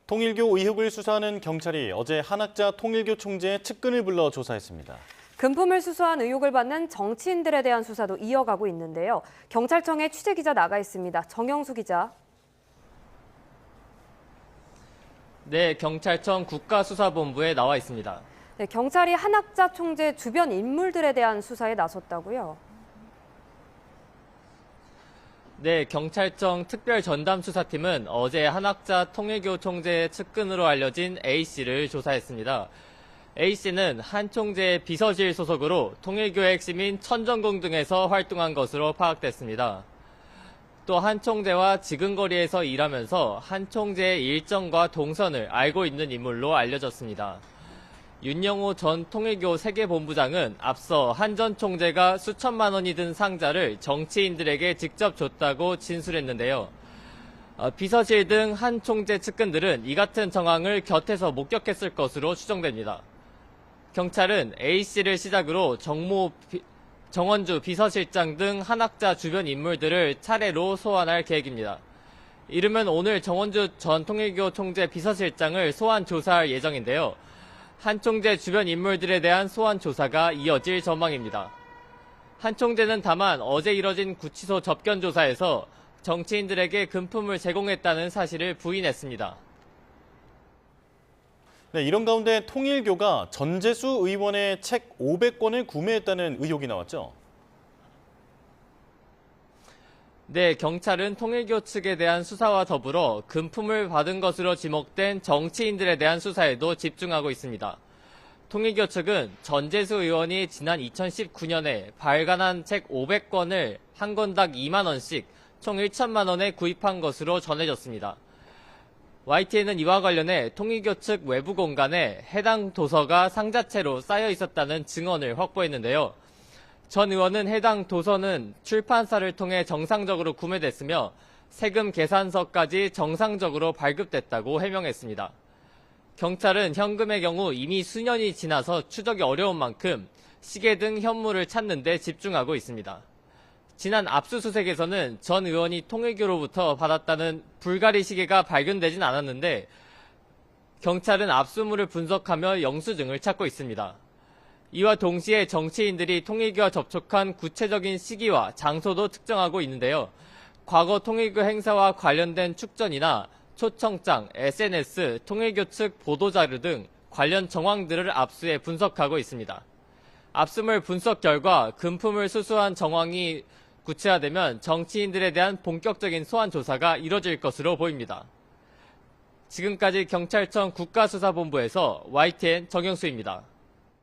통일교 의혹을 수사하는 경찰이 어제 한학자 통일교 총재의 측근을 불러 조사했습니다. 금품을 수수한 의혹을 받는 정치인들에 대한 수사도 이어가고 있는데요. 경찰청에 취재기자 나가 있습니다. 정영수 기자. 네, 경찰청 국가수사본부에 나와 있습니다. 네, 경찰이 한학자 총재 주변 인물들에 대한 수사에 나섰다고요? 네, 경찰청 특별전담수사팀은 어제 한학자 통일교 총재의 측근으로 알려진 A씨를 조사했습니다. A씨는 한 총재의 비서실 소속으로 통일교의 핵심인 천정궁 등에서 활동한 것으로 파악됐습니다. 또 한 총재와 지근거리에서 일하면서 한 총재의 일정과 동선을 알고 있는 인물로 알려졌습니다. 윤영호 전 통일교 세계본부장은 앞서 한 전 총재가 수천만 원이 든 상자를 정치인들에게 직접 줬다고 진술했는데요. 비서실 등 한 총재 측근들은 이 같은 정황을 곁에서 목격했을 것으로 추정됩니다. 경찰은 A씨를 시작으로 정원주 비서실장 등 한학자 주변 인물들을 차례로 소환할 계획입니다. 이르면 오늘 정원주 전 통일교 총재 비서실장을 소환 조사할 예정인데요. 한 총재 주변 인물들에 대한 소환 조사가 이어질 전망입니다. 한 총재는 다만 어제 이뤄진 구치소 접견 조사에서 정치인들에게 금품을 제공했다는 사실을 부인했습니다. 네, 이런 가운데 통일교가 전재수 의원의 책 500권을 구매했다는 의혹이 나왔죠. 네, 경찰은 통일교 측에 대한 수사와 더불어 금품을 받은 것으로 지목된 정치인들에 대한 수사에도 집중하고 있습니다. 통일교 측은 전재수 의원이 지난 2019년에 발간한 책 500권을 한 권당 2만 원씩 총 1천만 원에 구입한 것으로 전해졌습니다. YTN은 이와 관련해 통일교 측 외부 공간에 해당 도서가 상자채로 쌓여 있었다는 증언을 확보했는데요. 전 의원은 해당 도서는 출판사를 통해 정상적으로 구매됐으며 세금 계산서까지 정상적으로 발급됐다고 해명했습니다. 경찰은 현금의 경우 이미 수년이 지나서 추적이 어려운 만큼 시계 등 현물을 찾는 데 집중하고 있습니다. 지난 압수수색에서는 전 의원이 통일교로부터 받았다는 불가리 시계가 발견되진 않았는데 경찰은 압수물을 분석하며 영수증을 찾고 있습니다. 이와 동시에 정치인들이 통일교와 접촉한 구체적인 시기와 장소도 특정하고 있는데요. 과거 통일교 행사와 관련된 축전이나 초청장, SNS, 통일교 측 보도자료 등 관련 정황들을 압수해 분석하고 있습니다. 압수물 분석 결과 금품을 수수한 정황이 구체화되면 정치인들에 대한 본격적인 소환 조사가 이뤄질 것으로 보입니다. 지금까지 경찰청 국가수사본부에서 YTN 정영수입니다.